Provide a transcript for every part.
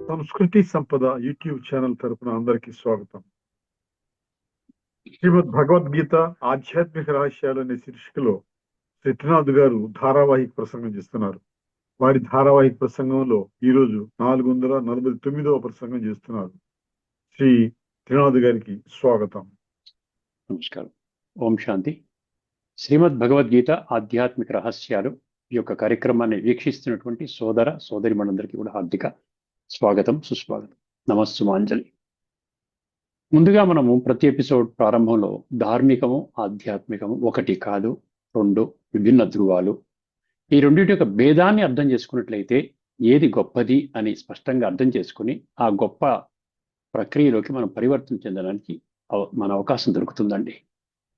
సంస్కృతి సంపద YouTube channel తరపున అందరికీ స్వాగతం. శ్రీమద్ భగవద్గీత ఆధ్యాత్మిక రహస్యాలు అనే శీర్షికలో శ్రీ త్రినాథ్ గారు ధారావాహిక ప్రసంగం చేస్తున్నారు. వారి ధారావాహిక ప్రసంగంలో ఈరోజు 449వ ప్రసంగం చేస్తున్నారు. శ్రీ త్రినాథ్ గారికి స్వాగతం. నమస్కారం. ఓం శాంతి. శ్రీమద్ భగవద్గీత ఆధ్యాత్మిక రహస్యాలు ఈ యొక్క కార్యక్రమాన్ని వీక్షిస్తున్నటువంటి సోదర సోదరిమణులందరికీ కూడా హార్దిక స్వాగతం, సుస్వాగతం, నమస్సుమాంజలి. ముందుగా మనము ప్రతి ఎపిసోడ్ ప్రారంభంలో ధార్మికము ఆధ్యాత్మికము ఒకటి కాదు, రెండు విభిన్న ధ్రువాలు, ఈ రెండింటి యొక్క భేదాన్ని అర్థం చేసుకున్నట్లయితే ఏది గొప్పది అని స్పష్టంగా అర్థం చేసుకుని ఆ గొప్ప ప్రక్రియలోకి మనం పరివర్తన చెందడానికి మన అవకాశం దొరుకుతుందండి.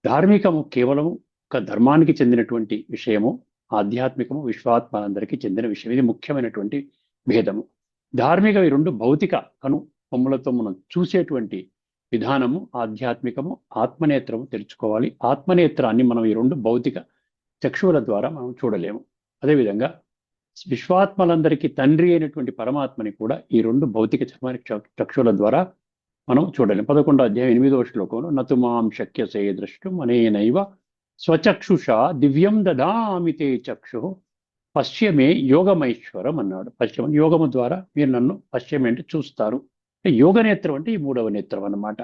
ధార్మికము కేవలం ఒక ధర్మానికి చెందినటువంటి విషయము, ఆధ్యాత్మికము విశ్వాత్మలందరికీ చెందిన విషయం. ఇది ముఖ్యమైనటువంటి భేదము. ధార్మిక ఈ రెండు భౌతిక కనుబొమ్మలతో మనం చూసేటువంటి విధానము, ఆధ్యాత్మికము ఆత్మనేత్రము తెరుచుకోవాలి. ఆత్మనేత్రాన్ని మనం ఈ రెండు భౌతిక చక్షువుల ద్వారా మనం చూడలేము. అదేవిధంగా విశ్వాత్మలందరికీ తండ్రి అయినటువంటి పరమాత్మని కూడా ఈ రెండు భౌతిక చక్షువుల ద్వారా మనం చూడలేము. 11వ అధ్యాయం 8వ శ్లోకంలో నతుమాం శక్యసే ద్రష్టుం అనేనైవ స్వచక్షుషా దివ్యం దదామితే చక్షు పశ్యమే యోగమైశ్వరం అన్నాడు. పశ్చిమ యోగము ద్వారా మీరు నన్ను పశ్చిమేంటి చూస్తారు. యోగ నేత్రం అంటే ఈ మూడవ నేత్రం అన్నమాట.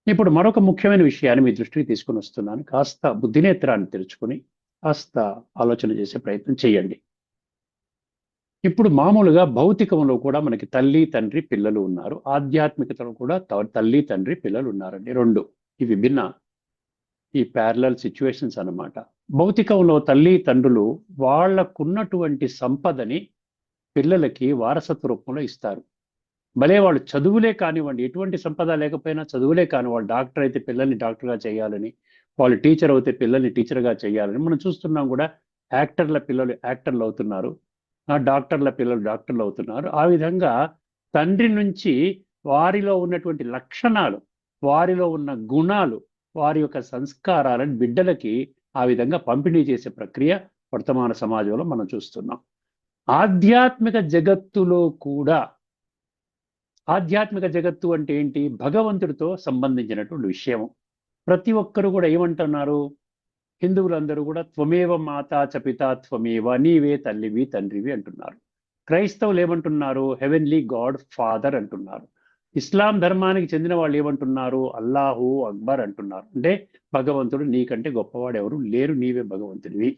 ఇప్పుడు మరొక ముఖ్యమైన విషయాన్ని మీ దృష్టికి తీసుకుని వస్తున్నాను. కాస్త బుద్ధి నేత్రాన్ని తెరుచుకొని కాస్త ఆలోచన చేసే ప్రయత్నం చేయండి. ఇప్పుడు మామూలుగా భౌతికంలో కూడా మనకి తల్లి తండ్రి పిల్లలు ఉన్నారు, ఆధ్యాత్మికతలో కూడా తల్లి తండ్రి పిల్లలు ఉన్నారండి. రెండు ఈ విభిన్న ఈ ప్యారలల్ సిచ్యువేషన్స్ అన్నమాట. భౌతికంలో తల్లి తండ్రులు వాళ్లకున్నటువంటి సంపదని పిల్లలకి వారసత్వ రూపంలో ఇస్తారు. భలే వాళ్ళు చదువులే కానివ్వండి, ఎటువంటి సంపద లేకపోయినా చదువులే కాని, వాళ్ళు డాక్టర్ అయితే పిల్లల్ని డాక్టర్గా చేయాలని, వాళ్ళు టీచర్ అయితే పిల్లల్ని టీచర్గా చేయాలని మనం చూస్తున్నాం. కూడా యాక్టర్ల పిల్లలు యాక్టర్లు అవుతున్నారు, డాక్టర్ల పిల్లలు డాక్టర్లు అవుతున్నారు. ఆ విధంగా తండ్రి నుంచి వారిలో ఉన్నటువంటి లక్షణాలు, వారిలో ఉన్న గుణాలు, వారి యొక్క సంస్కారాలను బిడ్డలకి ఆ విధంగా పంపిణీ చేసే ప్రక్రియ వర్తమాన సమాజంలో మనం చూస్తున్నాం. ఆధ్యాత్మిక జగత్తులో కూడా, ఆధ్యాత్మిక జగత్తు అంటే ఏంటి? భగవంతుడితో సంబంధించినటువంటి విషయము. ప్రతి ఒక్కరు కూడా ఏమంటున్నారు? హిందువులందరూ కూడా త్వమేవ మాతా చ పితా త్వమేవ, నీవే తల్లివి తండ్రివి అంటున్నారు. క్రైస్తవులు ఏమంటున్నారు? హెవెన్లీ గాడ్ ఫాదర్ అంటున్నారు. ఇస్లాం ధర్మానికి చెందిన వాళ్ళు ఏమంటున్నారు? అల్లాహు అక్బర్ అంటున్నారు. అంటే భగవంతుడు నీకంటే గొప్పవాడు ఎవరు లేరు, నీవే భగవంతుడివి.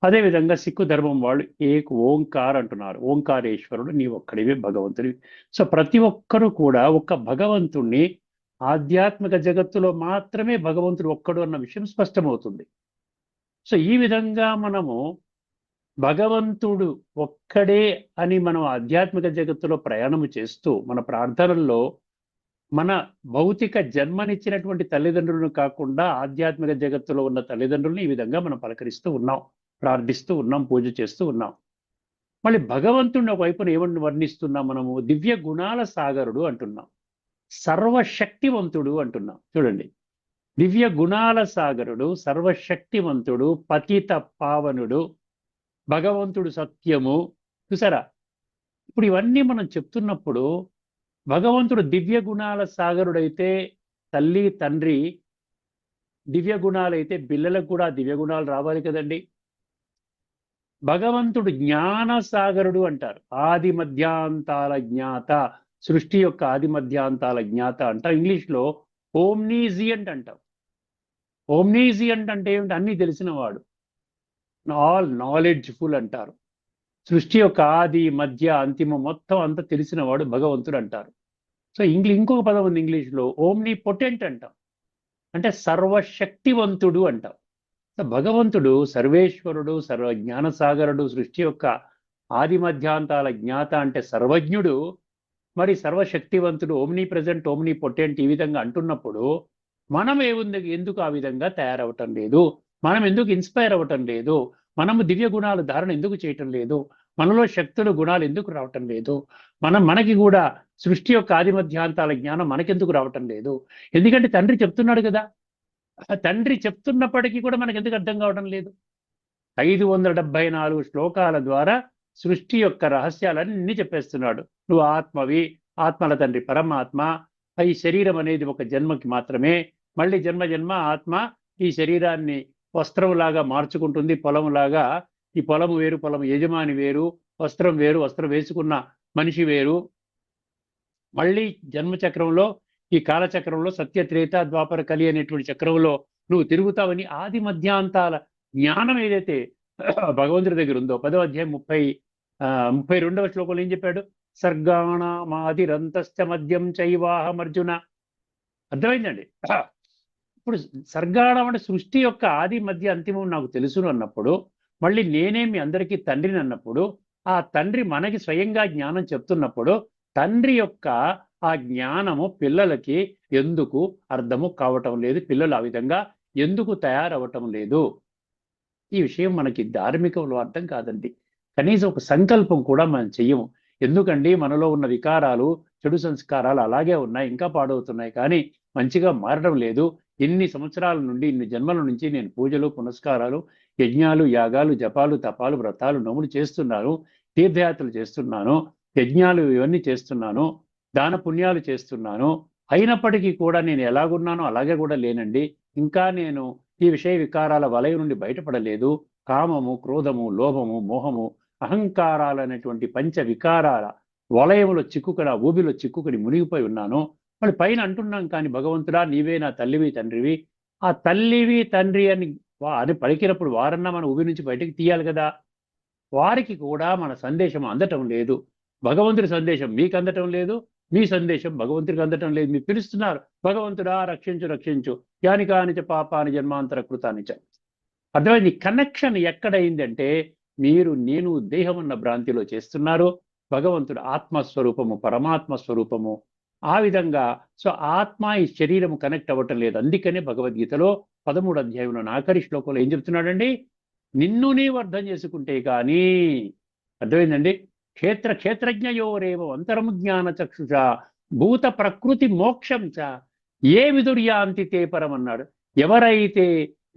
అదేవిధంగా సిక్కు ధర్మం వాళ్ళు ఏక్ ఓంకార్ అంటున్నారు, ఓంకారేశ్వరుడు నీ ఒక్కడివే భగవంతుడివి. సో ప్రతి ఒక్కరూ కూడా ఒక్క భగవంతుణ్ణి, ఆధ్యాత్మిక జగత్తులో మాత్రమే భగవంతుడు ఒక్కడు అన్న విషయం స్పష్టమవుతుంది. సో ఈ విధంగా మనము భగవంతుడు ఒక్కడే అని మనం ఆధ్యాత్మిక జగత్తులో ప్రయాణము చేస్తూ మన ప్రార్థనల్లో మన భౌతిక జన్మనిచ్చినటువంటి తల్లిదండ్రులను కాకుండా ఆధ్యాత్మిక జగత్తులో ఉన్న తల్లిదండ్రులను ఈ విధంగా మనం పలకరిస్తూ ఉన్నాం, ప్రార్థిస్తూ ఉన్నాం, పూజ చేస్తూ ఉన్నాం. మళ్ళీ భగవంతుడిని ఒకవైపున ఏమని వర్ణిస్తున్నాం మనము? దివ్య గుణాల సాగరుడు అంటున్నాం, సర్వశక్తివంతుడు అంటున్నాం. చూడండి, దివ్య గుణాల సాగరుడు, సర్వశక్తివంతుడు, పతిత పావనుడు, భగవంతుడు సత్యము. చూసారా? ఇప్పుడు ఇవన్నీ మనం చెప్తున్నప్పుడు భగవంతుడు దివ్య గుణాల సాగరుడైతే తల్లి తండ్రి దివ్య గుణాలైతే పిల్లలకు కూడా దివ్య గుణాలు రావాలి కదండి. భగవంతుడు జ్ఞాన సాగరుడు అంటారు, ఆది మధ్యాంతాల జ్ఞాత, సృష్టి యొక్క ఆది మధ్యాంతాల జ్ఞాత అంటారు. ఇంగ్లీష్లో ఓమ్నీజియంట్ అంటాం. ఓమ్నీజియంట్ అంటే ఏమిటి? అన్నీ తెలిసినవాడు, ఆల్ నాలెడ్జ్ఫుల్ అంటారు. సృష్టి యొక్క ఆది మధ్య అంతిమ మొత్తం అంతా తెలిసినవాడు భగవంతుడు అంటారు. సో ఇంకొక పదం ఉంది ఇంగ్లీష్లో, ఓమ్నీ పొటెంట్ అంటాం, అంటే సర్వశక్తివంతుడు అంటాం. సో భగవంతుడు సర్వేశ్వరుడు, సర్వజ్ఞానసాగరుడు, సృష్టి యొక్క ఆది మధ్యాంతాల జ్ఞాత అంటే సర్వజ్ఞుడు, మరి సర్వశక్తివంతుడు, ఓమ్నీ ప్రెజెంట్, ఓమ్నీ పొటెంట్ ఈ విధంగా అంటున్నప్పుడు మనం ఎందుకు ఆ విధంగా తయారవటం లేదు? మనం ఎందుకు ఇన్స్పైర్ అవ్వటం లేదు? మనము దివ్య గుణాలు ధారణ ఎందుకు చేయటం లేదు? మనలో శక్తులు గుణాలు ఎందుకు రావటం లేదు? మనకి కూడా సృష్టి యొక్క ఆది మధ్యాంతాల జ్ఞానం మనకెందుకు రావటం లేదు? ఎందుకంటే తండ్రి చెప్తున్నాడు కదా. తండ్రి చెప్తున్నప్పటికీ కూడా మనకు ఎందుకు అర్థం కావడం లేదు? 574 శ్లోకాల ద్వారా సృష్టి యొక్క రహస్యాలన్నీ చెప్పేస్తున్నాడు. నువ్వు ఆత్మవి, ఆత్మల తండ్రి పరమాత్మ, ఈ శరీరం అనేది ఒక జన్మకి మాత్రమే, మళ్ళీ జన్మ జన్మ ఆత్మ ఈ శరీరాన్ని వస్త్రంలాగా మార్చుకుంటుంది. పొలంలాగా ఈ పొలము వేరు, పొలం యజమాని వేరు, వస్త్రం వేరు, వస్త్రం వేసుకున్న మనిషి వేరు. మళ్ళీ జన్మచక్రంలో, ఈ కాలచక్రంలో సత్యత్రేత ద్వాపర కలి అనేటువంటి చక్రంలో నువ్వు తిరుగుతావని ఆది మధ్యాంతాల జ్ఞానం ఏదైతే భగవంతుడి దగ్గర ఉందో 10వ అధ్యాయం 32వ శ్లోకంలో ఏం చెప్పాడు? సర్గాణమాదిరంతశ్చ మద్యం చైవాహమర్జున. అర్థమైందండి. ఇప్పుడు సర్గాణం అంటే సృష్టి యొక్క ఆది మధ్య అంతిమం నాకు తెలుసును అన్నప్పుడు, మళ్ళీ నేనే మీ అందరికీ తండ్రిని అన్నప్పుడు, ఆ తండ్రి మనకి స్వయంగా జ్ఞానం చెప్తున్నప్పుడు, తండ్రి యొక్క ఆ జ్ఞానము పిల్లలకి ఎందుకు అర్థము కావటం లేదు? పిల్లలు ఆ విధంగా ఎందుకు తయారవటం లేదు? ఈ విషయం మనకి ధార్మికంలో అర్థం కాదండి. కనీసం ఒక సంకల్పం కూడా మనం చెయ్యము. ఎందుకండి మనలో ఉన్న వికారాలు, చెడు సంస్కారాలు అలాగే ఉన్నాయి, ఇంకా పాడవుతున్నాయి, కానీ మంచిగా మారడం లేదు. ఇన్ని సంవత్సరాల నుండి, ఇన్ని జన్మల నుంచి నేను పూజలు, పునస్కారాలు, యజ్ఞాలు, యాగాలు, జపాలు, తపాలు, వ్రతాలు, నోములు చేస్తున్నాను, తీర్థయాత్రలు చేస్తున్నాను, యజ్ఞాలు ఇవన్నీ చేస్తున్నాను, దాన పుణ్యాలు చేస్తున్నాను. అయినప్పటికీ కూడా నేను ఎలాగున్నానో అలాగే కూడా లేనండి. ఇంకా నేను ఈ విషయ వికారాల వలయం నుండి బయటపడలేదు. కామము, క్రోధము, లోభము, మోహము, అహంకారాలు అనేటువంటి పంచ వికారాల వలయములో చిక్కుకుని, ఊబిలో చిక్కుకుని మునిగిపోయి ఉన్నాను. మళ్ళీ పైన అంటున్నాం కానీ భగవంతుడా నీవే నా తల్లివి తండ్రివి. ఆ తల్లివి తండ్రి అని పలికినప్పుడు వారన్నా మన ఊబి నుంచి బయటకు తీయాలి కదా. వారికి కూడా మన సందేశం అందటం లేదు. భగవంతుడి సందేశం మీకు అందటం లేదు, మీ సందేశం భగవంతుడికి అందటం లేదు. మీరు పిలుస్తున్నారు, భగవంతుడా రక్షించు రక్షించు, యాని కానిచ పాపాని జన్మాంతర కృతానిచ. అర్థమైంది. కనెక్షన్ ఎక్కడైందంటే మీరు నేను దేహం ఉన్న భ్రాంతిలో చేస్తున్నారు. భగవంతుడు ఆత్మస్వరూపము, పరమాత్మ స్వరూపము. ఆ విధంగా ఆత్మ ఈ శరీరము కనెక్ట్ అవ్వటం లేదు. అందుకనే భగవద్గీతలో 13వ అధ్యాయంలో ఆఖరి శ్లోకంలో ఏం చెప్తున్నాడండి? నిన్ను నీవు అర్థం చేసుకుంటే కానీ, అర్థమైందండి, క్షేత్రజ్ఞయోరేవ అంతరము జ్ఞాన చక్షుష భూత ప్రకృతి మోక్షం చ ఏ విదుర్యాంతి తే పరం అన్నాడు. ఎవరైతే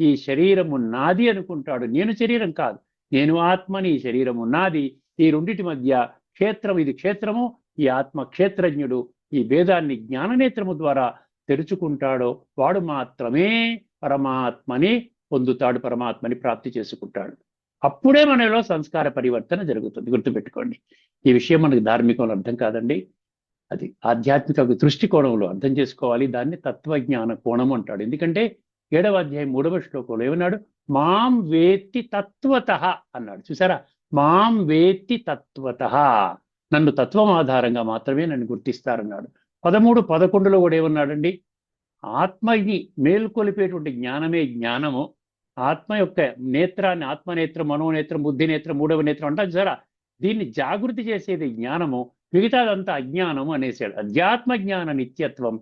ఈ శరీరము నాది అనుకుంటాడు, నేను శరీరం కాదు, నేను ఆత్మని, ఈ శరీరము నాది, ఈ రెండిటి మధ్య క్షేత్రం, ఇది క్షేత్రము, ఈ ఆత్మ క్షేత్రజ్ఞుడు, ఈ భేదాన్ని జ్ఞాననేత్రము ద్వారా తెరుచుకుంటాడో వాడు మాత్రమే పరమాత్మని పొందుతాడు, పరమాత్మని ప్రాప్తి చేసుకుంటాడు. అప్పుడే మనలో సంస్కార పరివర్తన జరుగుతుంది. గుర్తుపెట్టుకోండి. ఈ విషయం మనకు ధార్మికంలో అర్థం కాదండి, అది ఆధ్యాత్మిక దృష్టికోణంలో అర్థం చేసుకోవాలి. దాన్ని తత్వజ్ఞాన కోణం అంటాడు. ఎందుకంటే 7వ అధ్యాయం 3వ శ్లోకంలో ఏమన్నాడు? మాం వేత్తి తత్వతః అన్నాడు. చూసారా? మాం వేత్తి తత్వతః, నన్ను తత్వం ఆధారంగా మాత్రమే నన్ను గుర్తిస్తారన్నాడు. 13-11లో కూడా ఏమన్నాడండి? ఆత్మని మేల్కొలిపేటువంటి జ్ఞానమే జ్ఞానము. ఆత్మ యొక్క నేత్రాన్ని ఆత్మనేత్రం, మనోనేత్రం, బుద్ధినేత్రం, 3వ నేత్రం అంటారు సరే. దీన్ని జాగృతి చేసేది జ్ఞానము, మిగతాదంతా అజ్ఞానము అనేసాడు. అధ్యాత్మ జ్ఞాన నిత్యత్వం,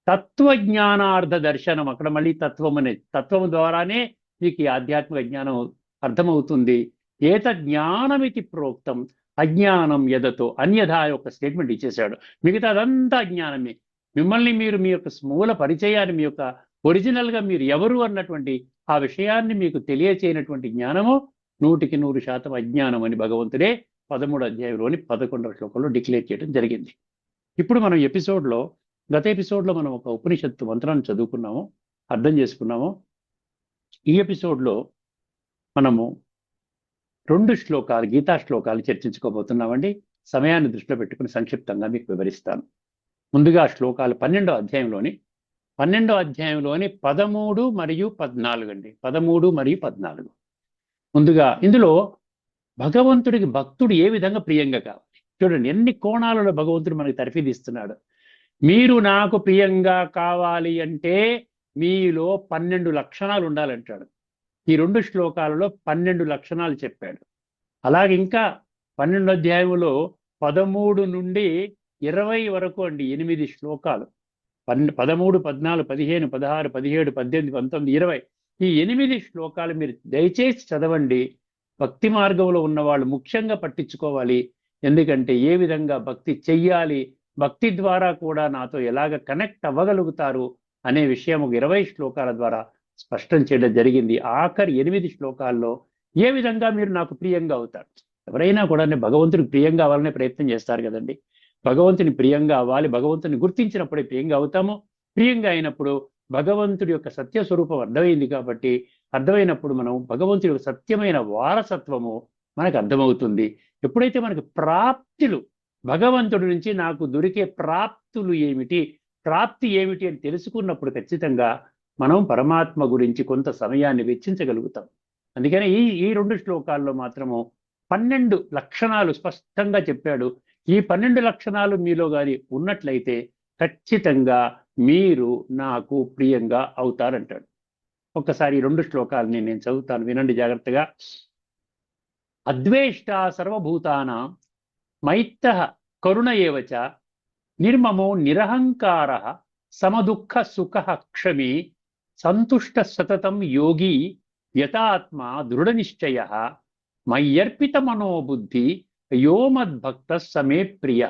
తత్వజ్ఞానార్థ దర్శనం. అక్కడ మళ్ళీ తత్వం అనేది, తత్వం ద్వారానే మీకు ఈ ఆధ్యాత్మిక జ్ఞానం అర్థమవుతుంది. ఏత జ్ఞానమితి ప్రోక్తం అజ్ఞానం యదతో అన్యథా యొక్క స్టేట్మెంట్ ఇచ్చేశాడు. మిగతాదంతా అజ్ఞానమే. మిమ్మల్ని మీరు మీ యొక్క మూల పరిచయాన్ని, మీ యొక్క ఒరిజినల్గా మీరు ఎవరు అన్నటువంటి ఆ విషయాన్ని మీకు తెలియచేయనటువంటి జ్ఞానము 100% అజ్ఞానం అని భగవంతుడే 13వ అధ్యాయంలోని 11వ శ్లోకంలో డిక్లేర్ చేయడం జరిగింది. ఇప్పుడు మనం గత ఎపిసోడ్లో మనం ఒక ఉపనిషత్తు మంత్రాన్ని చదువుకున్నాము, అర్థం చేసుకున్నాము. ఈ ఎపిసోడ్లో మనము 2 శ్లోకాలు, గీతా శ్లోకాలు చర్చించుకోబోతున్నామండి. సమయాన్ని దృష్టిలో పెట్టుకుని సంక్షిప్తంగా మీకు వివరిస్తాను. ముందుగా శ్లోకాలు 12వ అధ్యాయంలోని 13 మరియు 14 అండి. 13 మరియు 14. ముందుగా ఇందులో భగవంతుడికి భక్తుడు ఏ విధంగా ప్రియంగా కావాలి చూడండి. ఎన్ని కోణాలలో భగవంతుడు మనకి తర్ఫీదిస్తున్నాడు. మీరు నాకు ప్రియంగా కావాలి అంటే మీలో 12 లక్షణాలు ఉండాలంటాడు. ఈ 2 శ్లోకాలలో 12 లక్షణాలు చెప్పాడు. అలాగే ఇంకా 12వ అధ్యాయంలో 13 నుండి 20 వరకు అండి 8 శ్లోకాలు. 13, 14, 15, 16, 17, 18, 19, 20 ఈ 8 శ్లోకాలు మీరు దయచేసి చదవండి. భక్తి మార్గంలో ఉన్నవాళ్ళు ముఖ్యంగా పట్టించుకోవాలి. ఎందుకంటే ఏ విధంగా భక్తి చెయ్యాలి, భక్తి ద్వారా కూడా నాతో ఎలాగ కనెక్ట్ అవ్వగలుగుతారు అనే విషయం 20 శ్లోకాల ద్వారా స్పష్టం చేయడం జరిగింది. ఆఖరి 8 శ్లోకాల్లో ఏ విధంగా మీరు నాకు ప్రియంగా అవుతారు. ఎవరైనా కూడా భగవంతుడికి ప్రియంగా అవ్వాలనే ప్రయత్నం చేస్తారు కదండి. భగవంతుని ప్రియంగా అవ్వాలి, భగవంతుని గుర్తించినప్పుడే ప్రియంగా అవుతాము. ప్రియంగా అయినప్పుడు భగవంతుడి యొక్క సత్య స్వరూపం అర్థమైంది కాబట్టి, అర్థమైనప్పుడు మనం భగవంతుడి యొక్క సత్యమైన వారసత్వము మనకు అర్థమవుతుంది. ఎప్పుడైతే మనకు ప్రాప్తులు, భగవంతుడి నుంచి నాకు దొరికే ప్రాప్తులు ఏమిటి, ప్రాప్తి ఏమిటి అని తెలుసుకున్నప్పుడు ఖచ్చితంగా మనం పరమాత్మ గురించి కొంత సమయాన్ని వెచ్చించగలుగుతాం. అందుకని ఈ ఈ 2 శ్లోకాల్లో మాత్రము 12 లక్షణాలు స్పష్టంగా చెప్పాడు. ఈ 12 లక్షణాలు మీలో గాని ఉన్నట్లయితే ఖచ్చితంగా మీరు నాకు ప్రియంగా అవుతారంటాడు. ఒక్కసారి ఈ 2 శ్లోకాలని నేను చదువుతాను, వినండి జాగ్రత్తగా. అద్వేష్ట సర్వభూతానాం మైత్రః కరుణ ఏవ చ నిర్మమో నిరహంకార సమదుఃఖ సుఖ క్షమి సంతుష్ట సతతం యోగి యతాత్మ దృఢ నిశ్చయ మయ్యర్పిత మనోబుద్ధి యో మద్భక్త సమే ప్రియ.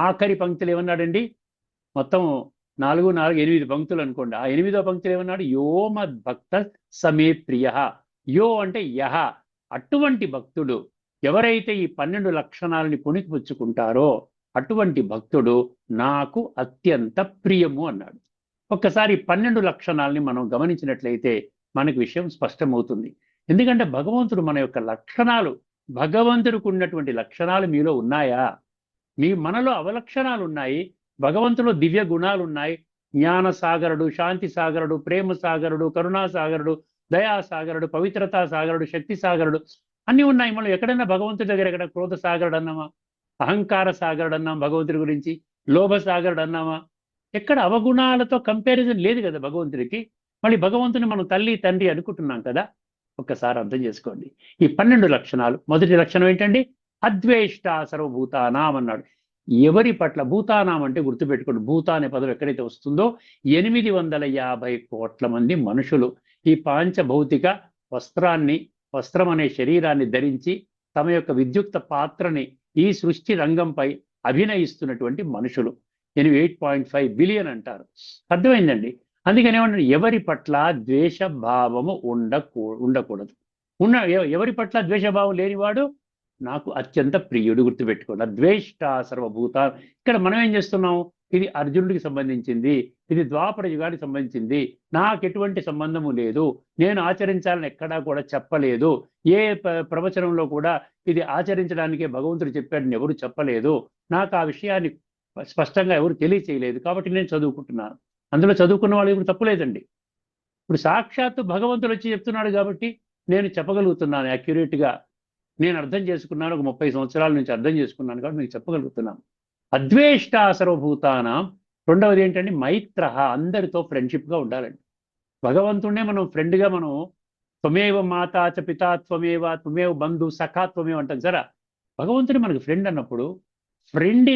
ఆఖరి పంక్తులు ఏమన్నాడండి? మొత్తం 4, 4, 8 పంక్తులు అనుకోండి. ఆ 8వ పంక్తులు ఏమన్నాడు? యో మద్భక్త సమే ప్రియ. యో అంటే యహ, అటువంటి భక్తుడు ఎవరైతే ఈ 12 లక్షణాలని పుణికిపుచ్చుకుంటారో అటువంటి భక్తుడు నాకు అత్యంత ప్రియము అన్నాడు. ఒక్కసారి 12 లక్షణాలని మనం గమనించినట్లయితే మనకు విషయం స్పష్టమవుతుంది. ఎందుకంటే భగవంతుడు మన యొక్క లక్షణాలు, భగవంతుడికి ఉన్నటువంటి లక్షణాలు మీలో ఉన్నాయా? మనలో అవలక్షణాలు ఉన్నాయి, భగవంతులో దివ్య గుణాలు ఉన్నాయి. జ్ఞాన సాగరుడు, శాంతి సాగరుడు, ప్రేమ సాగరుడు, కరుణా సాగరుడు, దయా సాగరుడు, పవిత్రతా సాగరుడు, శక్తి సాగరుడు అన్నీ ఉన్నాయి. మనం ఎక్కడైనా భగవంతుడి దగ్గర ఎక్కడ క్రోధ సాగరుడు అన్నామా? అహంకార సాగరుడు అన్నాం భగవంతుడి గురించి? లోభ సాగరుడు అన్నామా? ఎక్కడ అవగుణాలతో కంపారిజన్ లేదు కదా భగవంతుడికి. మళ్ళీ భగవంతుని మనం తల్లి తండ్రి అనుకుంటున్నాం కదా. ఒక్కసారి అర్థం చేసుకోండి. ఈ 12 లక్షణాలు, మొదటి లక్షణం ఏంటండి? అద్వేష్ట సర్వభూతానాం అన్నాడు. ఎవరి పట్ల? భూతానాం అంటే గుర్తుపెట్టుకోండి, భూత అనే పదం ఎక్కడైతే వస్తుందో 850 కోట్ల మంది మనుషులు ఈ పాంచభౌతిక వస్త్రం అనే శరీరాన్ని ధరించి తమ యొక్క విద్యుక్త పాత్రని ఈ సృష్టి రంగంపై అభినయిస్తున్నటువంటి మనుషులు 8.5 బిలియన్ అంటారు. అర్థమైందండి? అందుకని ఏమన్నా, ఎవరి పట్ల ద్వేష భావము ఉండకూడదు. ఎవరి పట్ల ద్వేషభావం లేనివాడు నాకు అత్యంత ప్రియుడు. గుర్తుపెట్టుకోండి, అద్వేష్ట సర్వభూత. ఇక్కడ మనం ఏం చేస్తున్నాం? ఇది అర్జునుడికి సంబంధించింది, ఇది ద్వాపర యుగానికి సంబంధించింది, నాకు ఎటువంటి సంబంధము లేదు, నేను ఆచరించాలని ఎక్కడా కూడా చెప్పలేదు, ఏ ప్రవచనంలో కూడా ఇది ఆచరించడానికే భగవంతుడు చెప్పాడని ఎవరు చెప్పలేదు, నాకు ఆ విషయాన్ని స్పష్టంగా ఎవరు తెలియచేయలేదు, కాబట్టి నేను చదువుకుంటున్నాను. అందులో చదువుకున్న వాళ్ళు ఇప్పుడు తప్పులేదండి. ఇప్పుడు సాక్షాత్తు భగవంతుడు వచ్చి చెప్తున్నాడు కాబట్టి నేను చెప్పగలుగుతున్నాను యాక్యురేట్గా. నేను అర్థం చేసుకున్నాను, ఒక 30 సంవత్సరాల నుంచి అర్థం చేసుకున్నాను కాబట్టి మీకు చెప్పగలుగుతున్నాను. అద్వేష్ట సర్వభూతానాం. రెండవది ఏంటంటే మైత్ర, అందరితో ఫ్రెండ్షిప్గా ఉండాలండి. భగవంతుడే మనం ఫ్రెండ్గా, మనం త్వమేవ మాతా చ పితా త్వమేవ బంధు సఖా త్వమేవ అంటాం సరే. భగవంతుడు మనకు ఫ్రెండ్ అన్నప్పుడు friend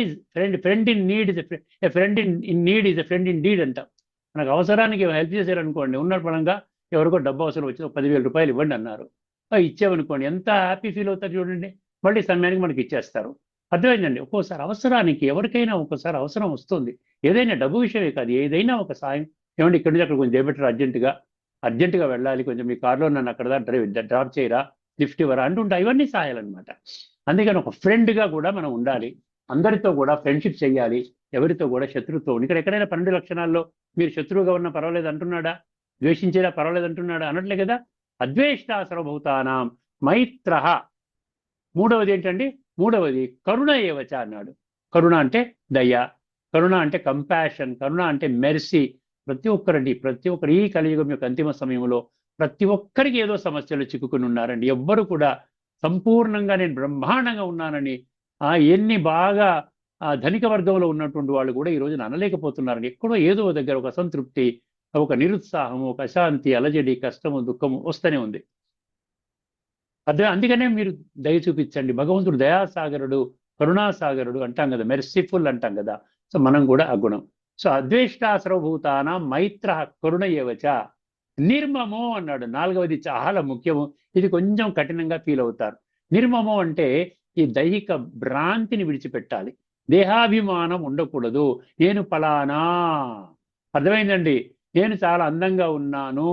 in need is a friend in need is a friend indeed అంటాం. మనకు అవసరానికి హెల్ప్ చేశారనుకోండి, ఉన్న పరంగా ఎవరికో డబ్బు అవసరం వచ్చి 10,000 రూపాయలు ఇవ్వండి అన్నారు, ఇచ్చామనుకోండి, ఎంత హ్యాపీ ఫీల్ అవుతారు చూడండి. మళ్ళీ సమయానికి మనకి ఇచ్చేస్తారు. అర్థమైందండి? ఒక్కోసారి అవసరానికి, ఎవరికైనా ఒక్కోసారి అవసరం వస్తుంది. ఏదైనా డబ్బు విషయమే కాదు, ఏదైనా ఒక సాయం, ఏమంటే ఇక్కడి నుంచి అక్కడ కొంచెం చేపెట్టరు, అర్జెంటుగా వెళ్ళాలి, కొంచెం మీ కార్లో నన్ను అక్కడ డ్రాప్ చేయరా, లిఫ్ట్ ఇవ్వరా అంటుంటా. ఇవన్నీ సహాయాలన్నమాట. అందుకని ఒక ఫ్రెండ్గా కూడా మనం ఉండాలి, అందరితో కూడా ఫ్రెండ్షిప్ చేయాలి, ఎవరితో కూడా శత్రుత్వం. ఇక్కడ ఎక్కడైనా 12 లక్షణాల్లో మీరు శత్రువుగా ఉన్నా పర్వాలేదు అంటున్నాడా? ద్వేషించేలా పర్వాలేదు అంటున్నాడా? అనట్లే కదా. అద్వేష్ట సర్వభూతానాం మైత్ర. మూడవది ఏంటండి? మూడవది కరుణ ఏవచ అన్నాడు. కరుణ అంటే దయ, కరుణ అంటే కంపాషన్, కరుణ అంటే మెర్సీ. ప్రతి ఒక్కరు ఈ కలియుగం యొక్క అంతిమ సమయంలో ప్రతి ఒక్కరికి ఏదో సమస్యలు చిక్కుకుని ఉన్నారండి. ఎవ్వరు కూడా సంపూర్ణంగా నేను బ్రహ్మాండంగా ఉన్నానని ఎన్ని బాగా ధనిక వర్గంలో ఉన్నటువంటి వాళ్ళు కూడా ఈ రోజున అనలేకపోతున్నారని. ఎక్కడో ఏదో దగ్గర ఒక అసంతృప్తి, ఒక నిరుత్సాహము, ఒక అశాంతి, అలజడి, కష్టము, దుఃఖము వస్తూనే ఉంది. అందుకనే మీరు దయ చూపించండి. భగవంతుడు దయాసాగరుడు, కరుణాసాగరుడు అంటాం కదా, మెర్సిఫుల్ అంటాం కదా. సో మనం కూడా ఆ గుణం. సో అద్వేష్ట సర్వభూతానాం మైత్ర కరుణ ఏవచ నిర్మమో అన్నాడు. నాలుగవది చాలా ముఖ్యము, ఇది కొంచెం కఠినంగా ఫీల్ అవుతారు. నిర్మమో అంటే ఈ దైహిక భ్రాంతిని విడిచిపెట్టాలి, దేహాభిమానం ఉండకూడదు. నేను ఫలానా, అర్థమైందండి, నేను చాలా అందంగా ఉన్నాను,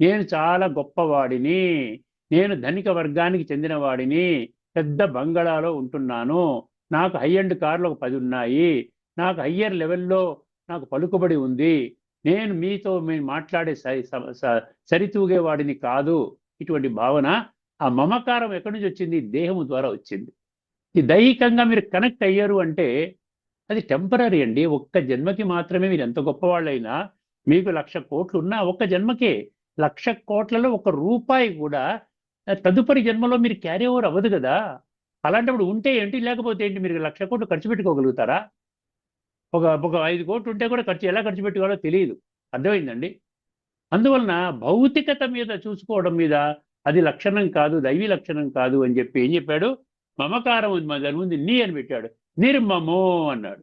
నేను చాలా గొప్పవాడిని, నేను ధనిక వర్గానికి చెందిన వాడిని, పెద్ద బంగళాలో ఉంటున్నాను, నాకు హై అండ్ కార్లు ఒక 10 ఉన్నాయి, నాకు హయ్యర్ లెవెల్లో నాకు పలుకుబడి ఉంది, నేను మీతో మేము మాట్లాడే సరితూగే వాడిని కాదు. ఇటువంటి భావన, ఆ మమకారం ఎక్కడి నుంచి వచ్చింది? దేహము ద్వారా వచ్చింది. ఈ దైహికంగా మీరు కనెక్ట్ అయ్యారు అంటే అది టెంపరీ అండి. ఒక్క జన్మకి మాత్రమే. మీరు ఎంత గొప్పవాళ్ళైనా, మీకు 1,00,000 కోట్లు ఉన్నా ఒక్క జన్మకే. 1,00,000 కోట్లలో ఒక రూపాయి కూడా తదుపరి జన్మలో మీరు క్యారీ ఓవర్ అవ్వదు కదా. అలాంటప్పుడు ఉంటే ఏంటి, లేకపోతే ఏంటి? మీరు 1,00,000 కోట్లు ఖర్చు పెట్టుకోగలుగుతారా? ఒక ఒక 5 కోట్లు ఉంటే కూడా ఎలా ఖర్చు పెట్టుకోవాలో తెలియదు. అర్థమైందండి? అందువలన భౌతికత మీద చూసుకోవడం మీద అది లక్షణం కాదు, దైవీ లక్షణం కాదు అని చెప్పి ఏం చెప్పాడు? మమకారం ఉంది మా దాని ముందు నీ అని పెట్టాడు. నిర్మమో అన్నాడు.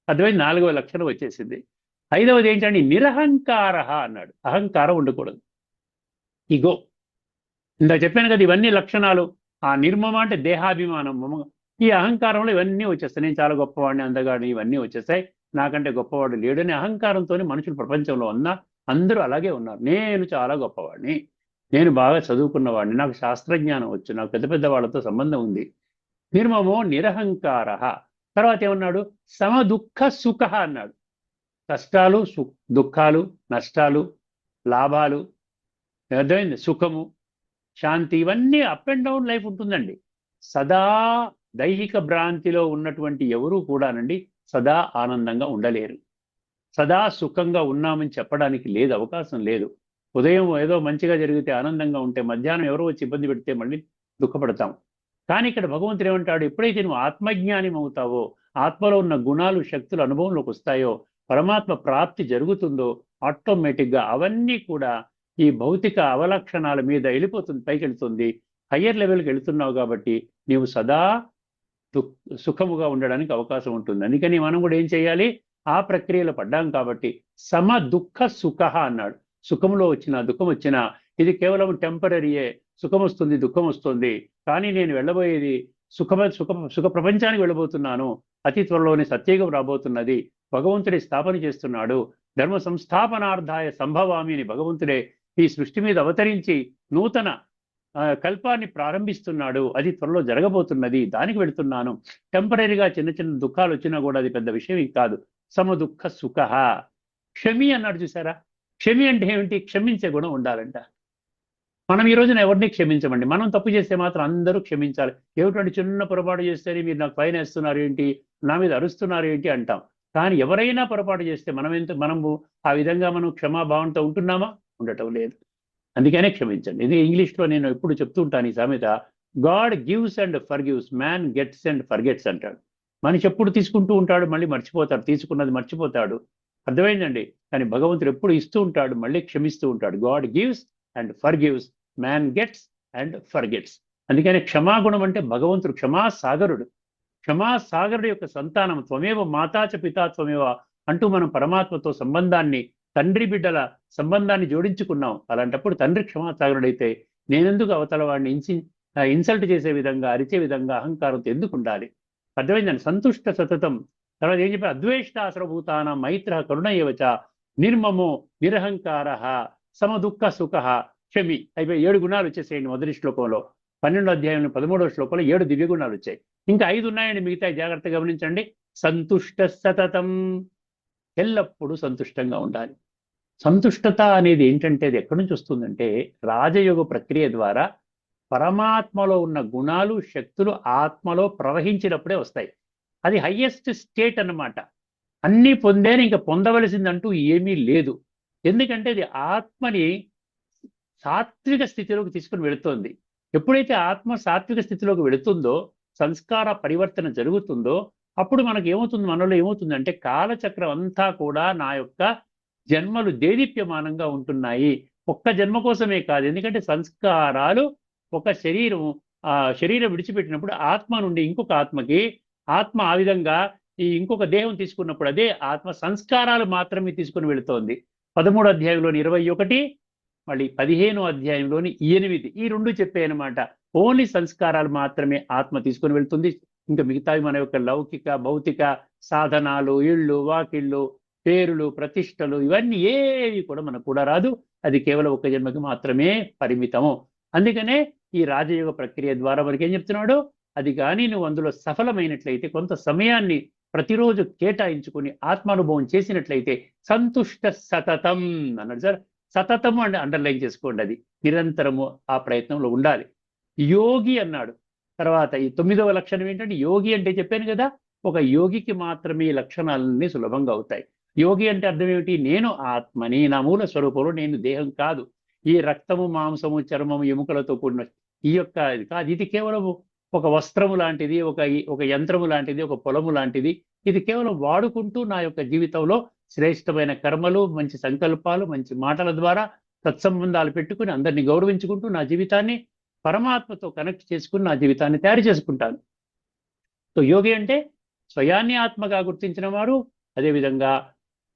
అర్థమైంది? 4వ లక్షణం వచ్చేసింది. 5వది ఏంటంటే నిరహంకార అన్నాడు. అహంకారం ఉండకూడదు. ఇగో ఇందా చెప్పాను కదా, ఇవన్నీ లక్షణాలు. ఆ నిర్మమ అంటే దేహాభిమానం. ఈ అహంకారంలో ఇవన్నీ వచ్చేస్తాయి. నేను చాలా గొప్పవాడిని, అందగాడిని, ఇవన్నీ వచ్చేస్తాయి. నాకంటే గొప్పవాడు లేడని అహంకారంతోనే మనుషులు ప్రపంచంలో అందరూ అలాగే ఉన్నారు. నేను చాలా గొప్పవాడిని, నేను బాగా చదువుకున్నవాడిని, నాకు శాస్త్రజ్ఞానం వచ్చు, నాకు పెద్ద పెద్ద వాళ్ళతో సంబంధం ఉంది. నిర్మమో నిరహంకార. తర్వాత ఏమన్నాడు? సమదుఃఖ సుఖ అన్నాడు. కష్టాలు, దుఃఖాలు, నష్టాలు, లాభాలు, అర్థమైంది? సుఖము, శాంతి, ఇవన్నీ అప్ అండ్ డౌన్ లైఫ్ ఉంటుందండి. సదా దైహిక భ్రాంతిలో ఉన్నటువంటి ఎవరూ కూడానండి సదా ఆనందంగా ఉండలేరు. సదా సుఖంగా ఉన్నామని చెప్పడానికి లేదు, అవకాశం లేదు. ఉదయం ఏదో మంచిగా జరిగితే ఆనందంగా ఉంటే, మధ్యాహ్నం ఎవరో వచ్చి ఇబ్బంది పెడితే మళ్ళీ దుఃఖపడతాం. కానీ ఇక్కడ భగవంతుడు ఏమంటాడు? ఎప్పుడైతే నువ్వు ఆత్మజ్ఞానం అవుతావో, ఆత్మలో ఉన్న గుణాలు, శక్తులు అనుభవంలోకి వస్తాయో, పరమాత్మ ప్రాప్తి జరుగుతుందో, ఆటోమేటిక్గా అవన్నీ కూడా ఈ భౌతిక అవలక్షణాల మీద వెళ్ళిపోతుంది, పైకి వెళ్తుంది. హయ్యర్ లెవెల్కి వెళుతున్నావు కాబట్టి నీవు సదా సుఖముగా ఉండడానికి అవకాశం ఉంటుంది. అందుకని మనం కూడా ఏం చేయాలి? ఆ ప్రక్రియలో పడ్డాం కాబట్టి సమ దుఃఖ సుఖ అన్నాడు. సుఖంలో వచ్చినా దుఃఖం వచ్చినా ఇది కేవలం టెంపరీయే. సుఖం వస్తుంది, దుఃఖం వస్తుంది, కానీ నేను వెళ్ళబోయేది సుఖ ప్రపంచానికి వెళ్ళబోతున్నాను. అతి త్వరలోనే సత్యయుగం రాబోతున్నది. భగవంతుడే స్థాపన చేస్తున్నాడు. ధర్మ సంస్థాపనార్థాయ సంభవామి అని భగవంతుడే ఈ సృష్టి మీద అవతరించి నూతన కల్పాన్ని ప్రారంభిస్తున్నాడు. అది త్వరలో జరగబోతున్నది, దానికి వెళుతున్నాను. టెంపరీగా చిన్న చిన్న దుఃఖాలు వచ్చినా కూడా అది పెద్ద విషయం కాదు. సమ దుఃఖ సుఖ. క్షమి అన్నాడు, చూసారా? క్షమి అంటే ఏమిటి? క్షమించే గుణం ఉండాలంట. మనం ఈ రోజున ఎవరిని క్షమించమండి. మనం తప్పు చేస్తే మాత్రం అందరూ క్షమించాలి. ఏమిటంటే చిన్న పొరపాటు చేస్తే మీరు నాకు ఫైన్ వేస్తున్నారు ఏంటి, నా మీద అరుస్తున్నారు ఏంటి అంటాం. కానీ ఎవరైనా పొరపాటు చేస్తే మనము ఆ విధంగా మనం క్షమాభావంతో ఉంటున్నామా? ఉండటం లేదు. అందుకనే క్షమించండి. ఇది ఇంగ్లీష్లో నేను ఎప్పుడు చెప్తూ ఉంటాను ఈ సామెత. God gives and forgives, man gets and forgets అంటాడు. మనిషి ఎప్పుడు తీసుకుంటూ ఉంటాడు, మళ్ళీ మర్చిపోతాడు, తీసుకున్నది మర్చిపోతాడు. అర్థమైందండి? కానీ భగవంతుడు ఎప్పుడు ఇస్తూ ఉంటాడు, మళ్ళీ క్షమిస్తూ ఉంటాడు. God gives and forgives, man gets and forgets. అందుకని క్షమాగుణం అంటే భగవంతుడు క్షమాసాగరుడు. క్షమాసాగరుడు యొక్క సంతానం. త్వమేవ మాతాచ పితా త్వమేవ అంటూ మనం పరమాత్మతో సంబంధాన్ని, తండ్రి బిడ్డల సంబంధాన్ని జోడించుకున్నాం. అలాంటప్పుడు తండ్రి క్షమాసాగరుడైతే నేనెందుకు అవతల వాడిని ఇన్సల్ట్ చేసే విధంగా, అరిచే విధంగా అహంకారంతో ఎందుకు ఉండాలి? అర్థమైందండి? సంతుష్ట సతతం. తర్వాత ఏం చెప్పారు? అద్వేష్టాసరభూతానం మైత్ర కరుణయేవచ నిర్మమో నిరహంకార సమదుఃఖ సుఖ క్షమి. అయిపోయి 7 గుణాలు వచ్చేసేయండి మొదటి శ్లోకంలో. 12వ అధ్యాయంలో 13వ శ్లోకంలో 7 దివ్య గుణాలు వచ్చాయి. ఇంకా 5 ఉన్నాయండి, మిగతా జాగ్రత్తగా గమనించండి. సంతుష్ట సతతం, ఎల్లప్పుడూ సంతుష్టంగా ఉండాలి. సంతుష్టత అనేది ఏంటంటే అది ఎక్కడి నుంచి వస్తుందంటే రాజయోగ ప్రక్రియ ద్వారా పరమాత్మలో ఉన్న గుణాలు, శక్తులు ఆత్మలో ప్రవహించినప్పుడే వస్తాయి. అది హయ్యెస్ట్ స్టేట్ అన్నమాట. అన్నీ పొందేని ఇంకా పొందవలసిందంటూ ఏమీ లేదు. ఎందుకంటే అది ఆత్మని సాత్విక స్థితిలోకి తీసుకుని వెళుతోంది. ఎప్పుడైతే ఆత్మ సాత్విక స్థితిలోకి వెళుతుందో, సంస్కార పరివర్తన జరుగుతుందో, అప్పుడు మనకు ఏమవుతుంది, మనలో ఏమవుతుందంటే కాలచక్రం అంతా కూడా నా యొక్క జన్మలు దేదీప్యమానంగా ఉంటున్నాయి. ఒక్క జన్మ కోసమే కాదు. ఎందుకంటే సంస్కారాలు ఒక శరీరం విడిచిపెట్టినప్పుడు ఆత్మ నుండి ఇంకొక ఆత్మకి, ఆత్మ ఆ విధంగా ఈ ఇంకొక దేహం తీసుకున్నప్పుడు అదే ఆత్మ సంస్కారాలు మాత్రమే తీసుకుని వెళుతోంది. 13వ అధ్యాయంలోని 21, మళ్ళీ 15వ అధ్యాయంలోని 8, ఈ 2 చెప్పాయన్నమాట. ఓన్లీ సంస్కారాలు మాత్రమే ఆత్మ తీసుకుని వెళ్తుంది. ఇంకా మిగతావి మన యొక్క లౌకిక భౌతిక సాధనాలు, ఇళ్ళు, వాకిళ్ళు, పేరులు, ప్రతిష్టలు, ఇవన్నీ ఏవి కూడా మనకు కూడా రాదు. అది కేవలం ఒక జన్మకి మాత్రమే పరిమితము. అందుకనే ఈ రాజయోగ ప్రక్రియ ద్వారా మనకి ఏం చెప్తున్నాడు, అది కానీ నువ్వు అందులో సఫలమైనట్లయితే, కొంత సమయాన్ని ప్రతిరోజు కేటాయించుకుని ఆత్మానుభవం చేసినట్లయితే సంతుష్ట సతతం అన్నాడు సార్. సతతం అని అండర్లైన్ చేసుకోండి, అది నిరంతరము ఆ ప్రయత్నంలో ఉండాలి. యోగి అన్నాడు. తర్వాత ఈ 9వ లక్షణం ఏంటంటే, యోగి అంటే చెప్పాను కదా, ఒక యోగికి మాత్రమే ఈ లక్షణాలన్నీ సులభంగా అవుతాయి. యోగి అంటే అర్థం ఏమిటి, నేను ఆత్మని, నా మూల స్వరూపంలో నేను దేహం కాదు, ఈ రక్తము మాంసము చర్మము ఎముకలతో కూడిన ఈ యొక్క ఇది కాదు, ఇది కేవలం ఒక వస్త్రము లాంటిది, ఒక యంత్రము లాంటిది, ఒక పొలము లాంటిది. ఇది కేవలం వాడుకుంటూ నా యొక్క జీవితంలో శ్రేష్టమైన కర్మలు, మంచి సంకల్పాలు, మంచి మాటల ద్వారా సత్సంబంధాలు పెట్టుకుని అందరినీ గౌరవించుకుంటూ నా జీవితాన్ని పరమాత్మతో కనెక్ట్ చేసుకుని నా జీవితాన్ని తయారు చేసుకుంటాను. సో యోగి అంటే స్వయాన్ని ఆత్మగా గుర్తించిన వారు, అదేవిధంగా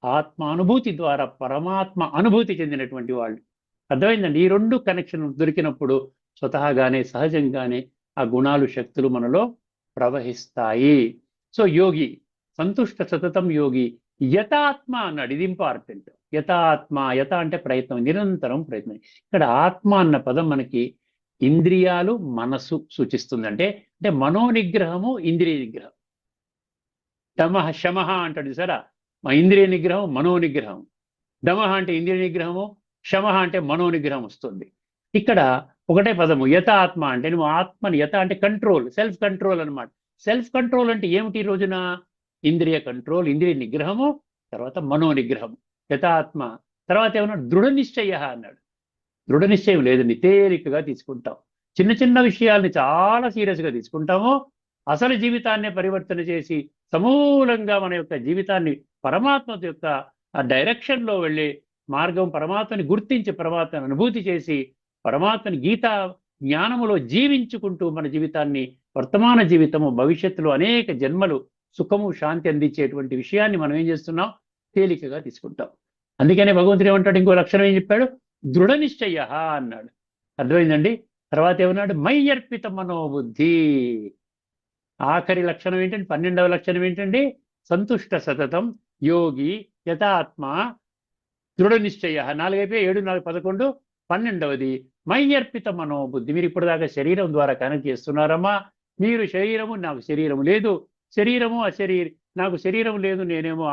ఆత్మానుభూతి ద్వారా పరమాత్మ అనుభూతి చెందినటువంటి వాళ్ళు. అర్థమైందండి? ఈ రెండు కనెక్షన్ దొరికినప్పుడు స్వతహాగానే సహజంగానే ఆ గుణాలు, శక్తులు మనలో ప్రవహిస్తాయి. సో యోగి, సంతుష్ట సతతం యోగి, యతాత్మ అన్నాడు. ఇది ఇంపార్టెంట్. యతాత్మ, యత అంటే ప్రయత్నం, నిరంతరం ప్రయత్నం. ఇక్కడ ఆత్మ అన్న పదం మనకి ఇంద్రియాలు, మనసు సూచిస్తుంది. అంటే మనోనిగ్రహము, ఇంద్రియ నిగ్రహం. దమః శమః అంటాడు సరా, మా ఇంద్రియ నిగ్రహం, మనోనిగ్రహం. దమః అంటే ఇంద్రియ నిగ్రహము, శమః అంటే మనోనిగ్రహం వస్తుంది. ఇక్కడ ఒకటే పదము యత ఆత్మ అంటే, నువ్వు ఆత్మని, యత అంటే కంట్రోల్, సెల్ఫ్ కంట్రోల్ అనమాట. సెల్ఫ్ కంట్రోల్ అంటే ఏమిటి? ఈ రోజున ఇంద్రియ కంట్రోల్, ఇంద్రియ నిగ్రహము, తర్వాత మనోనిగ్రహం, యథాత్మ. తర్వాత ఏమన్నా దృఢ నిశ్చయ అన్నాడు. దృఢ నిశ్చయం లేదండి, తేలికగా తీసుకుంటాం. చిన్న చిన్న విషయాల్ని చాలా సీరియస్గా తీసుకుంటాము. అసలు జీవితాన్ని పరివర్తన చేసి సమూలంగా మన యొక్క జీవితాన్ని పరమాత్మ యొక్క ఆ డైరెక్షన్లో వెళ్ళే మార్గం, పరమాత్మని గుర్తించి పరమాత్మని అనుభూతి చేసి పరమాత్మని గీతా జ్ఞానములో జీవించుకుంటూ మన జీవితాన్ని, వర్తమాన జీవితము, భవిష్యత్తులో అనేక జన్మలు సుఖము, శాంతి అందించేటువంటి విషయాన్ని మనం ఏం చేస్తున్నాం? తేలికగా తీసుకుంటాం. అందుకనే భగవంతుడు ఏమంటాడు, ఇంకో లక్షణం ఏం చెప్పాడు? దృఢ నిశ్చయ అన్నాడు. అర్థమైందండి? తర్వాత ఏమన్నాడు? మయ్యర్పిత మనోబుద్ధి. ఆఖరి లక్షణం ఏంటంటే, 12వ లక్షణం ఏంటండి? సంతుష్ట సతతం యోగి యథాత్మ దృఢ నిశ్చయ. 4 అయిపోయి 7, 4, 11. 12వది మయ్యర్పిత మనోబుద్ధి. మీరు ఇప్పటిదాకా శరీరం ద్వారా కనెక్ట్ చేస్తున్నారమ్మా. మీరు శరీరము, నాకు శరీరం లేదు, శరీరము అశరీరం, నాకు శరీరం లేదు, నేనేమో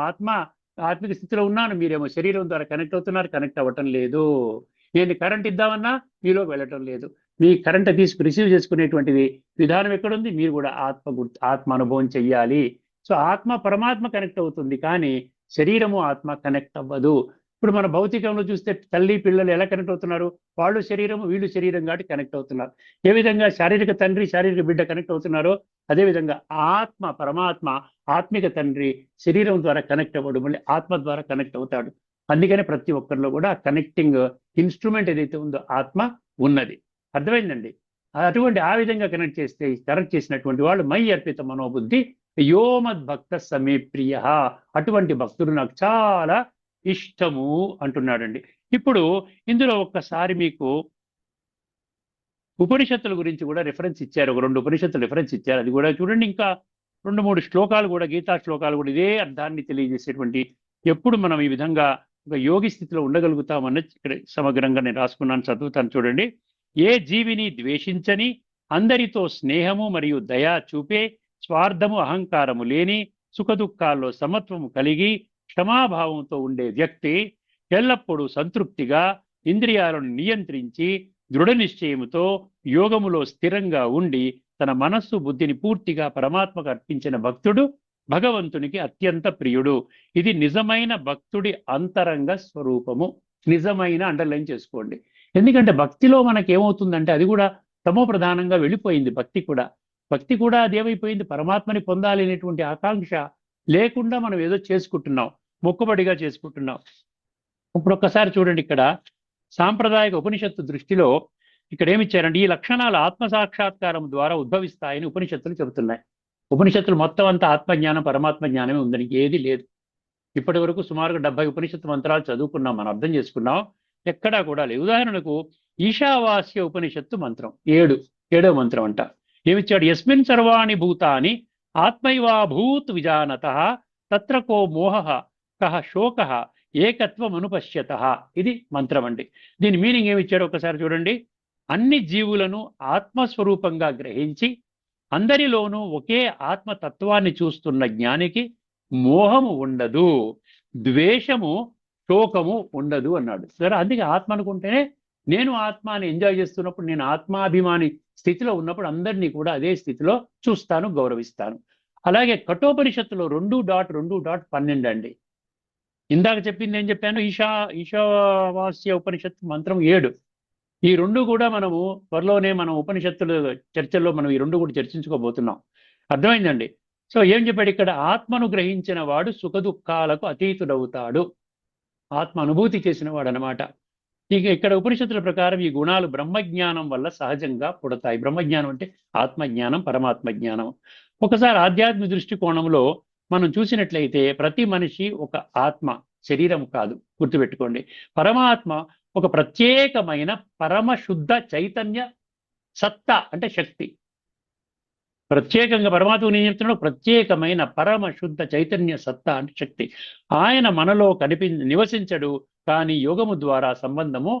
ఆత్మిక స్థితిలో ఉన్నాను, మీరేమో శరీరం ద్వారా కనెక్ట్ అవుతున్నారు, కనెక్ట్ అవ్వటం లేదు. నేను కరెంట్ ఇద్దామన్నా మీలోకి వెళ్ళటం లేదు. మీ కరెంట్ రిసీవ్ చేసుకునేటువంటిది విధానం ఎక్కడుంది? మీరు కూడా ఆత్మ అనుభవం చెయ్యాలి. సో ఆత్మ పరమాత్మ కనెక్ట్ అవుతుంది, కానీ శరీరము ఆత్మ కనెక్ట్ అవ్వదు. ఇప్పుడు మన భౌతికంలో చూస్తే తల్లి పిల్లలు ఎలా కనెక్ట్ అవుతున్నారు? వాళ్ళు శరీరము, వీళ్ళు శరీరం కాబట్టి కనెక్ట్ అవుతున్నారు. ఏ విధంగా శారీరక తండ్రి, శారీరక బిడ్డ కనెక్ట్ అవుతున్నారో, అదేవిధంగా ఆత్మ, పరమాత్మ, ఆత్మిక తండ్రి శరీరం ద్వారా కనెక్ట్ అవ్వడు, మళ్ళీ ఆత్మ ద్వారా కనెక్ట్ అవుతాడు. అందుకనే ప్రతి ఒక్కరిలో కూడా కనెక్టింగ్ ఇన్స్ట్రుమెంట్ ఏదైతే ఉందో ఆత్మ ఉన్నది. అర్థమైందండి? అటువంటి ఆ విధంగా కనెక్ట్ చేసినటువంటి వాళ్ళు మై అర్పిత మనోబుద్ధి యోమద్భక్త సమే ప్రియ. అటువంటి భక్తుడు నాకు చాలా ఇష్టము అంటున్నాడండి. ఇప్పుడు ఇందులో ఒక్కసారి మీకు ఉపనిషత్తుల గురించి కూడా రిఫరెన్స్ ఇచ్చారు, ఒక 2 ఉపనిషత్తులు రిఫరెన్స్ ఇచ్చారు. అది కూడా చూడండి. ఇంకా 2, 3 శ్లోకాలు కూడా, గీతా శ్లోకాలు కూడా ఇదే అర్థాన్ని తెలియజేసేటువంటి, ఎప్పుడు మనం ఈ విధంగా ఒక యోగి స్థితిలో ఉండగలుగుతామన్నది ఇక్కడ సమగ్రంగా నేను రాసుకున్నాను, చదువుతాను చూడండి. ఏ జీవిని ద్వేషించని, అందరితో స్నేహము మరియు దయ చూపే, స్వార్థము అహంకారము లేని, సుఖదుఖాల్లో సమత్వము కలిగి క్షమాభావంతో ఉండే వ్యక్తి ఎల్లప్పుడూ సంతృప్తిగా ఇంద్రియాలను నియంత్రించి దృఢ నిశ్చయముతో యోగములో స్థిరంగా ఉండి తన మనస్సు, బుద్ధిని పూర్తిగా పరమాత్మకు అర్పించిన భక్తుడు భగవంతునికి అత్యంత ప్రియుడు. ఇది నిజమైన భక్తుడి అంతరంగ స్వరూపము. నిజమైన అండర్లైన్ చేసుకోండి. ఎందుకంటే భక్తిలో మనకి ఏమవుతుందంటే, అది కూడా తమో ప్రధానంగా వెళ్ళిపోయింది. భక్తి కూడా అదేమైపోయింది, పరమాత్మని పొందాలి అనేటువంటి ఆకాంక్ష లేకుండా మనం ఏదో చేసుకుంటున్నాం, మొక్కుబడిగా చేసుకుంటున్నాం. ఇప్పుడు ఒక్కసారి చూడండి, ఇక్కడ సాంప్రదాయక ఉపనిషత్తు దృష్టిలో ఇక్కడ ఏమిచ్చారంటే, ఈ లక్షణాలు ఆత్మసాక్షాత్కారం ద్వారా ఉద్భవిస్తాయని ఉపనిషత్తులు చెబుతున్నాయి. ఉపనిషత్తులు మొత్తం అంతా ఆత్మజ్ఞానం, పరమాత్మ జ్ఞానమే ఉందని ఏది లేదు. ఇప్పటి వరకు సుమారుగా 70 ఉపనిషత్తు మంత్రాలు చదువుకున్నాం, మనం అర్థం చేసుకున్నాం, ఎక్కడా కూడా లేదు. ఉదాహరణకు ఈశావాస్య ఉపనిషత్తు మంత్రం 7వ మంత్రం అంట ఏమిచ్చాడు? యస్మిన్ సర్వాణి భూతాని ఆత్మైవాభూత్ విజానతః తత్ర కో మోహః కః శోకః ఏకత్వం అనుపశ్యతః. ఇది మంత్రం అండి. దీని మీనింగ్ ఏమిచ్చాడు ఒకసారి చూడండి. అన్ని జీవులను ఆత్మస్వరూపంగా గ్రహించి అందరిలోనూ ఒకే ఆత్మతత్వాన్ని చూస్తున్న జ్ఞానికి మోహము ఉండదు, ద్వేషము, శోకము ఉండదు అన్నాడు. సరే, అందుకే ఆత్మ అనుకుంటేనే నేను ఆత్మ అని ఎంజాయ్ చేస్తున్నప్పుడు, నేను ఆత్మాభిమాని స్థితిలో ఉన్నప్పుడు అందరినీ కూడా అదే స్థితిలో చూస్తాను, గౌరవిస్తాను. అలాగే కఠోపనిషత్తులో 2.2.12 అండి. ఇందాక చెప్పింది ఏం చెప్పాను? ఈశావాస్య ఉపనిషత్తు మంత్రం 7. ఈ రెండు కూడా మనము త్వరలోనే మనం ఉపనిషత్తుల చర్చల్లో మనం ఈ రెండు కూడా చర్చించుకోబోతున్నాం. అర్థమైందండి? సో ఏం చెప్పాడు ఇక్కడ? ఆత్మను గ్రహించిన వాడు సుఖదుఖాలకు అతీతుడవుతాడు. ఆత్మ అనుభూతి చేసిన వాడు అనమాట. ఇక ఇక్కడ ఉపనిషత్తుల ప్రకారం ఈ గుణాలు బ్రహ్మజ్ఞానం వల్ల సహజంగా పుడతాయి. బ్రహ్మజ్ఞానం అంటే ఆత్మజ్ఞానం, పరమాత్మ జ్ఞానం. ఒకసారి ఆధ్యాత్మిక దృష్టికోణంలో మనం చూసినట్లయితే ప్రతి మనిషి ఒక ఆత్మ, శరీరం కాదు, గుర్తుపెట్టుకోండి. పరమాత్మ ఒక ప్రత్యేకమైన పరమశుద్ధ చైతన్య సత్తా, అంటే శక్తి. ప్రత్యేకంగా పరమాత్మ నేను చెప్తున్నాడు, ప్రత్యేకమైన పరమశుద్ధ చైతన్య సత్తా అంటే శక్తి. ఆయన మనలో నివసించడు, కానీ యోగము ద్వారా సంబంధము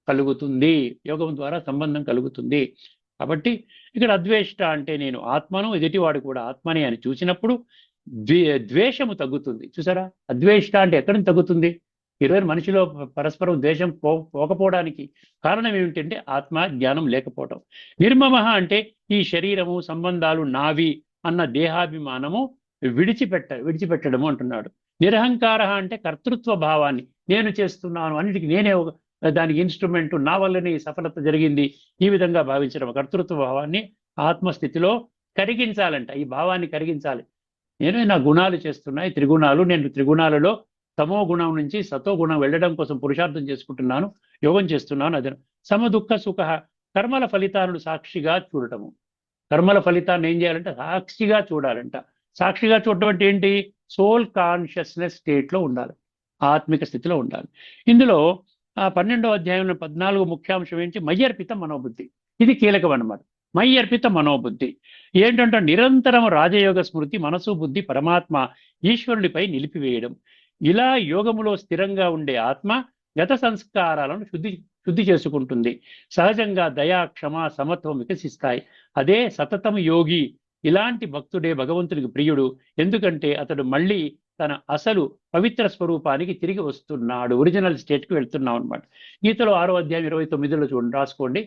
కలుగుతుంది. యోగము ద్వారా సంబంధం కలుగుతుంది. కాబట్టి ఇక్కడ అద్వేష్ట అంటే నేను ఆత్మను, ఎదుటివాడు కూడా ఆత్మనే అని చూసినప్పుడు ద్వేషము తగ్గుతుంది. చూసారా? అద్వేష్ట అంటే ఎక్కడి నుంచి తగ్గుతుంది? ఈరోజు మనిషిలో పరస్పరం ద్వేషం పోకపోవడానికి కారణం ఏమిటంటే ఆత్మ జ్ఞానం లేకపోవటం. నిర్మమః అంటే ఈ శరీరము, సంబంధాలు నావి అన్న దేహాభిమానము విడిచిపెట్టడము అంటున్నాడు. నిరహంకార అంటే కర్తృత్వ భావాన్ని, నేను చేస్తున్నాను, అన్నిటికీ నేనే దానికి ఇన్స్ట్రుమెంట్, నా వల్లనే ఈ సఫలత జరిగింది, ఈ విధంగా భావించడం. కర్తృత్వ భావాన్ని ఆత్మస్థితిలో కరిగించాలంట. ఈ భావాన్ని కరిగించాలి. నేను నా గుణాలు చేస్తున్నాయి, త్రిగుణాలు, నేను త్రిగుణాలలో తమో గుణం నుంచి సతో గుణం వెళ్ళడం కోసం పురుషార్థం చేసుకుంటున్నాను, యోగం చేస్తున్నాను. అదే సమ దుఃఖ సుఖ, కర్మల ఫలితాలను సాక్షిగా చూడటము. కర్మల ఫలితాన్ని ఏం చేయాలంటే సాక్షిగా చూడాలంట. సాక్షిగా చూడటం అంటే ఏంటి? సోల్ కాన్షియస్నెస్ స్టేట్లో ఉండాలి, ఆత్మిక స్థితిలో ఉండాలి. ఇందులో 12వ అధ్యాయంలో 14 ముఖ్యాంశం ఏంటి? మయ్యర్పిత మనోబుద్ధి. ఇది కీలకం అన్నమాట. మయ్యర్పిత మనోబుద్ధి ఏంటంటే నిరంతరం రాజయోగ స్మృతి, మనసు బుద్ధి పరమాత్మ ఈశ్వరునిపై నిలిపివేయడం. ఇలా యోగములో స్థిరంగా ఉండే ఆత్మ గత సంస్కారాలను శుద్ధి చేసుకుంటుంది. సహజంగా దయా, క్షమ, సమత్వం వికసిస్తాయి. అదే సతతం యోగి. ఇలాంటి భక్తుడే భగవంతుడికి ప్రియుడు. ఎందుకంటే అతడు మళ్ళీ తన అసలు పవిత్ర స్వరూపానికి తిరిగి వస్తున్నాడు, ఒరిజినల్ స్టేట్కి వెళ్తున్నాం అనమాట. గీతలో 6వ అధ్యాయం 29లో చూడండి, రాసుకోండి.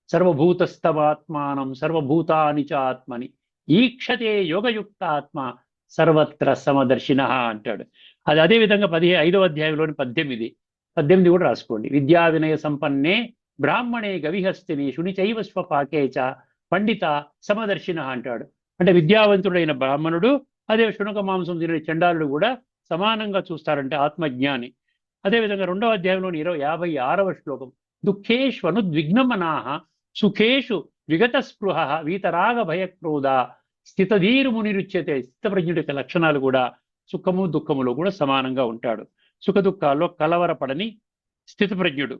సర్వభూతస్థమాత్మానం సర్వభూతాని చ ఆత్మని ఈక్షతే యోగయుక్త ఆత్మ సర్వత్ర సమదర్శిన అంటాడు. అది అదేవిధంగా 5వ అధ్యాయంలోని 18 కూడా రాసుకోండి. విద్యా వినయ సంపన్నే బ్రాహ్మణే గవిహస్తిని శునిచైవ స్వపాకే చ పండిత సమదర్శిన అంటాడు. అంటే విద్యావంతుడైన బ్రాహ్మణుడు, అదే శునక మాంసం తినే చండాలుడు కూడా సమానంగా చూస్తారంటే ఆత్మజ్ఞాని. అదేవిధంగా 2వ అధ్యాయంలోని 56వ శ్లోకం. దుఃఖేష్వనుద్విగ్నమనాః సుఖేషు విగత స్పృహ వీతరాగ భయక్రోధ స్థితధీరు మునిరుచ్యతే. స్థితప్రజ్ఞుడి యొక్క లక్షణాలు కూడా సుఖము దుఃఖములో కూడా సమానంగా ఉంటాడు. సుఖ దుఃఖాల్లో కలవరపడని స్థితప్రజ్ఞుడు.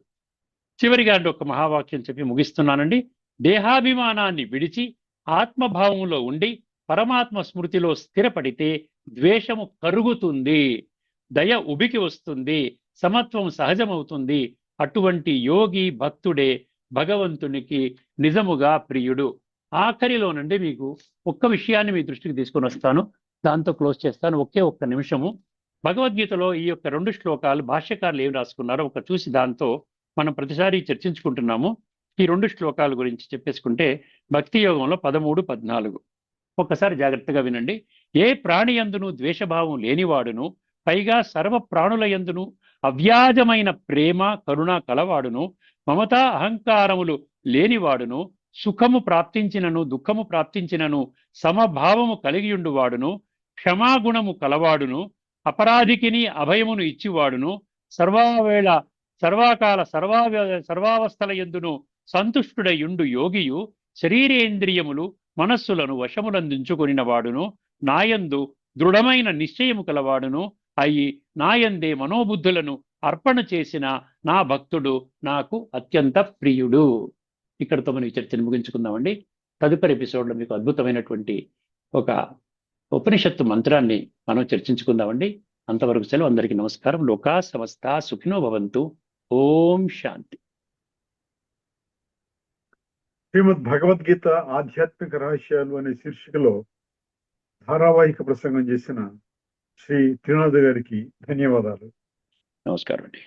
చివరిగా అంటే ఒక మహావాక్యం చెప్పి ముగిస్తున్నానండి. దేహాభిమానాన్ని విడిచి ఆత్మభావంలో ఉండి పరమాత్మ స్మృతిలో స్థిరపడితే ద్వేషము కరుగుతుంది, దయ ఉబికి వస్తుంది, సమత్వం సహజమవుతుంది. అటువంటి యోగి భక్తుడే భగవంతునికి నిజముగా ప్రియుడు. ఆఖరిలో నుండి మీకు ఒక్క విషయాన్ని మీ దృష్టికి తీసుకొని వస్తాను, దాంతో క్లోజ్ చేస్తాను. ఒక్క నిమిషము. భగవద్గీతలో ఈ యొక్క 2 శ్లోకాలు భాష్యకారులు ఏం రాసుకున్నారో చూసి దాంతో మనం ప్రతిసారి చర్చించుకుంటున్నాము. ఈ 2 శ్లోకాల గురించి చెప్పేసుకుంటే భక్తి యోగంలో 13, 14 ఒక్కసారి జాగ్రత్తగా వినండి. ఏ ప్రాణి యందును ద్వేషభావం లేనివాడును, పైగా సర్వ ప్రాణుల యందును అవ్యాజమైన ప్రేమ కరుణ కలవాడును, మమత అహంకారములు లేనివాడును, సుఖము ప్రాప్తించినను దుఃఖము ప్రాప్తించినను సమభావము కలిగియుండువాడును, క్షమాగుణము కలవాడును, అపరాధికిని అభయమును ఇచ్చివాడును, సర్వావేళ సర్వాకాల సర్వావస్థల యందును సంతుష్టుడయుండు యోగియు, శరీరేంద్రియములు మనస్సులను వశములందించుకొనిన వాడును, నాయందు దృఢమైన నిశ్చయము కలవాడును అయి నాయందే మనోబుద్ధులను అర్పణ చేసిన నా భక్తుడు నాకు అత్యంత ప్రియుడు. ఇక్కడతో మనం ఈ చర్చను ముగించుకుందామండి. తదుపరి ఎపిసోడ్లో మీకు అద్భుతమైనటువంటి ఒక ఉపనిషత్తు మంత్రాన్ని మనం చర్చించుకుందామండి. అంతవరకు సెలవు. అందరికీ నమస్కారం. లోకా సమస్త సుఖినో భవంతు. ఓం శాంతి. శ్రీమద్ భగవద్గీత ఆధ్యాత్మిక రహస్యాలు అనే శీర్షికలో ధారావాహిక ప్రసంగం చేసిన శ్రీ త్రినాథ్ గారికి ధన్యవాదాలు. నమస్కారం అండి.